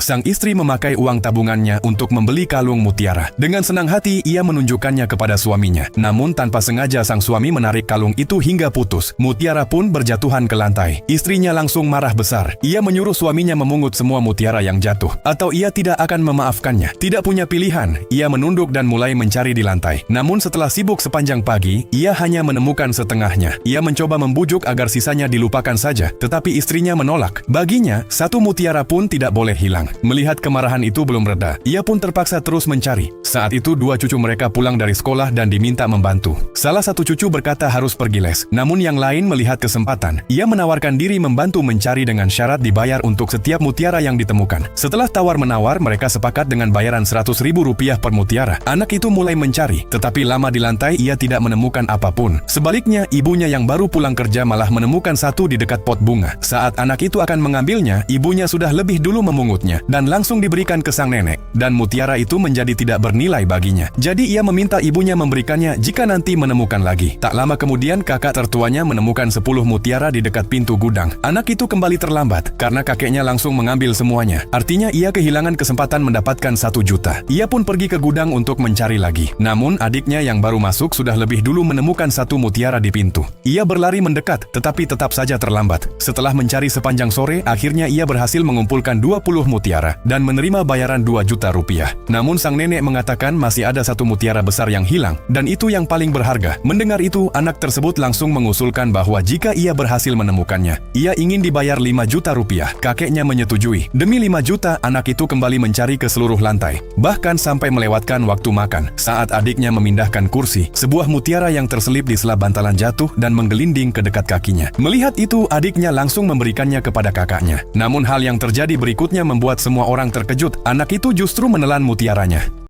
Sang istri memakai uang tabungannya untuk membeli kalung mutiara. Dengan senang hati, ia menunjukkannya kepada suaminya. Namun tanpa sengaja sang suami menarik kalung itu hingga putus. Mutiara pun berjatuhan ke lantai. Istrinya langsung marah besar. Ia menyuruh suaminya memungut semua mutiara yang jatuh, atau ia tidak akan memaafkannya. Tidak punya pilihan, ia menunduk dan mulai mencari di lantai. Namun setelah sibuk sepanjang pagi, ia hanya menemukan setengahnya. Ia mencoba membujuk agar sisanya dilupakan saja, tetapi istrinya menolak. Baginya, satu mutiara pun tidak boleh hilang. Melihat kemarahan itu belum reda, ia pun terpaksa terus mencari. Saat itu dua cucu mereka pulang dari sekolah dan diminta membantu. Salah satu cucu berkata harus pergi les, namun yang lain melihat kesempatan. Ia menawarkan diri membantu mencari dengan syarat dibayar untuk setiap mutiara yang ditemukan. Setelah tawar-menawar, mereka sepakat dengan bayaran Rp100.000 per mutiara. Anak itu mulai mencari, tetapi lama di lantai ia tidak menemukan apapun. Sebaliknya, ibunya yang baru pulang kerja malah menemukan satu di dekat pot bunga. Saat anak itu akan mengambilnya, ibunya sudah lebih dulu memungutnya dan langsung diberikan ke sang nenek, dan mutiara itu menjadi tidak bernilai baginya. Jadi ia meminta ibunya memberikannya jika nanti menemukan lagi. Tak lama kemudian kakak tertuanya menemukan 10 mutiara di dekat pintu gudang. Anak itu kembali terlambat karena kakeknya langsung mengambil semuanya. Artinya ia kehilangan kesempatan mendapatkan 1 juta. Ia pun pergi ke gudang untuk mencari lagi. Namun adiknya yang baru masuk sudah lebih dulu menemukan 1 mutiara di pintu. Ia berlari mendekat, tetapi tetap saja terlambat. Setelah mencari sepanjang sore, akhirnya ia berhasil mengumpulkan 20 mutiara dan menerima bayaran 2 juta rupiah. Namun sang nenek mengatakan masih ada 1 mutiara besar yang hilang, dan itu yang paling berharga. Mendengar itu, anak tersebut langsung mengusulkan bahwa jika ia berhasil menemukannya, ia ingin dibayar 5 juta rupiah. Kakeknya menyetujui. Demi 5 juta, anak itu kembali mencari ke seluruh lantai, bahkan sampai melewatkan waktu makan. Saat adiknya memindahkan kursi, sebuah mutiara yang terselip di sela bantalan jatuh dan menggelinding ke dekat kakinya. Melihat itu, adiknya langsung memberikannya kepada kakaknya. Namun hal yang terjadi berikutnya membuat semua orang terkejut. Anak itu justru menelan mutiaranya.